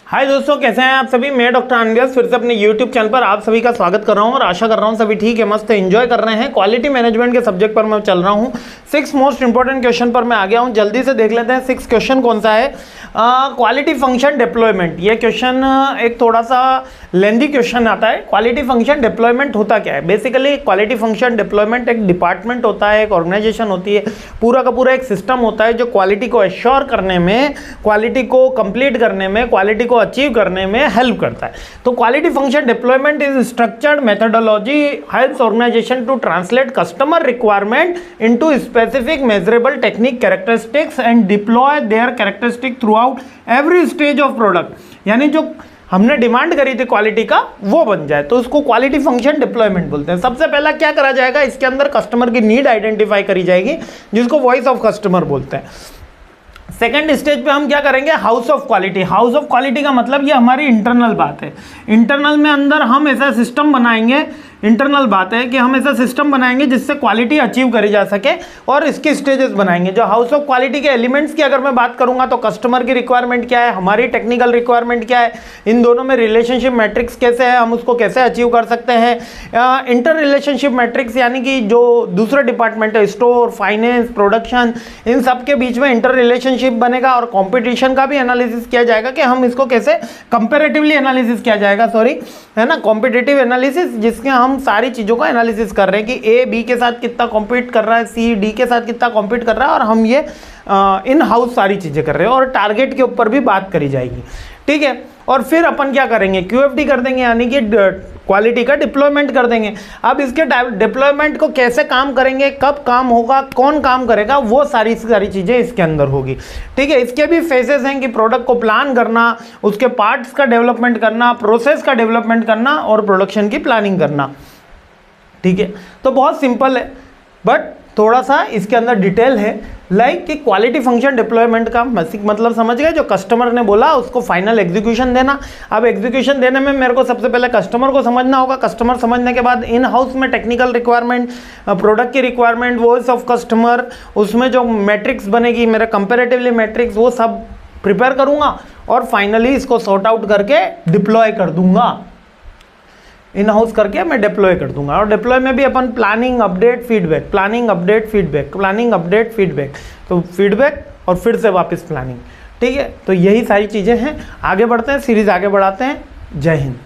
हाय दोस्तों, कैसे हैं आप सभी। मैं डॉक्टर अनव्यास फिर से अपने YouTube चैनल पर आप सभी का स्वागत कर रहा हूं और आशा कर रहा हूं सभी ठीक है, मस्त एंजॉय कर रहे हैं। क्वालिटी मैनेजमेंट के सब्जेक्ट पर मैं चल रहा हूं। 6 मोस्ट इंपॉर्टेंट क्वेश्चन पर मैं आ गया हूं। जल्दी से देख लेते हैं 6 क्वेश्चन कौन सा है। क्वालिटी फंक्शन डिप्लॉयमेंट, ये क्वेश्चन एक थोड़ा सा लेंदी क्वेश्चन आता है। क्वालिटी फंक्शन डिप्लॉयमेंट होता क्या है? बेसिकली क्वालिटी फंक्शन डिप्लॉयमेंट एक डिपार्टमेंट होता है, एक ऑर्गेनाइजेशन होती है, पूरा का पूरा एक सिस्टम होता है जो क्वालिटी को एश्योर करने में, क्वालिटी को कंप्लीट करने में, क्वालिटी को अचीव करने में हेल्प करता है। तो quality function deployment is structured methodology helps organization to translate customer requirement into specific measurable technique characteristics and deploy their characteristic throughout every stage of product. यानी जो हमने डिमांड करी थी क्वालिटी का वो बन जाए, तो उसको क्वालिटी फंक्शन डिप्लॉयमेंट बोलते हैं। सबसे पहला क्या करा जाएगा, इसके अंदर कस्टमर की नीड आइडेंटिफाई करी जाएगी, जिसको वॉइस ऑफ कस्टमर बोलते हैं। सेकेंड स्टेज पे हम क्या करेंगे, house of quality. House of quality का मतलब ये हमारी इंटरनल बात है। इंटरनल में अंदर हम ऐसा सिस्टम बनाएंगे, इंटरनल बात है कि हम ऐसा सिस्टम बनाएंगे जिससे क्वालिटी अचीव करी जा सके, और इसके स्टेजेस बनाएंगे। जो हाउस ऑफ क्वालिटी के एलिमेंट्स की अगर मैं बात करूंगा तो कस्टमर की रिक्वायरमेंट क्या है, हमारी टेक्निकल रिक्वायरमेंट क्या है, इन दोनों में रिलेशनशिप मैट्रिक्स कैसे है, हम उसको कैसे अचीव कर सकते हैं। इंटर रिलेशनशिप मैट्रिक्स यानी कि जो दूसरा डिपार्टमेंट है, स्टोर, फाइनेंस, प्रोडक्शन, इन सब के बीच में इंटर रिलेशनशिप बनेगा। और कॉम्पिटिशन का भी एनालिसिस किया जाएगा कि हम इसको कैसे कंपेरेटिवली एनालिसिस किया जाएगा, सॉरी, है ना, कॉम्पिटिटिव एनालिसिस, जिसके हम सारी चीज़ों का एनालिसिस कर रहे हैं कि ए बी के साथ कितना कॉम्पीट कर रहा है, सी डी के साथ कितना कॉम्पीट कर रहा है, और हम ये इन हाउस सारी चीज़ें कर रहे हैं। और टारगेट के ऊपर भी बात करी जाएगी, ठीक है। और फिर अपन क्या करेंगे, QFD कर देंगे, यानी कि क्वालिटी का डिप्लॉयमेंट कर देंगे। अब इसके डिप्लॉयमेंट को कैसे काम करेंगे, कब काम होगा, कौन काम करेगा, वो सारी चीज़ें इसके अंदर होगी, ठीक है। इसके भी फेजेस हैं कि प्रोडक्ट को प्लान करना, उसके पार्ट्स का डेवलपमेंट करना, प्रोसेस का डेवलपमेंट करना, और प्रोडक्शन की प्लानिंग करना, ठीक है। तो बहुत सिंपल है, बट थोड़ा सा इसके अंदर डिटेल है। लाइक कि क्वालिटी फंक्शन डिप्लॉयमेंट का मतलब समझ गए, जो कस्टमर ने बोला उसको फाइनल एग्जीक्यूशन देना। अब एग्जीक्यूशन देने में मेरे को सबसे पहले कस्टमर को समझना होगा। कस्टमर समझने के बाद इन हाउस में टेक्निकल रिक्वायरमेंट, प्रोडक्ट की रिक्वायरमेंट, वॉइस ऑफ कस्टमर, उसमें जो मैट्रिक्स बनेगी मेरा कंपेरेटिवली मैट्रिक्स, वो सब प्रिपेयर करूँगा और फाइनली इसको सॉर्ट आउट करके डिप्लॉय कर दूंगा। इन हाउस करके मैं डिप्लॉय कर दूंगा। और डिप्लॉय में भी अपन planning, update, feedback, planning, update, feedback, planning, update, feedback, तो फीडबैक और फिर से वापस प्लानिंग, ठीक है। तो यही सारी चीज़ें हैं। आगे बढ़ते हैं, सीरीज आगे बढ़ाते हैं। जय हिंद।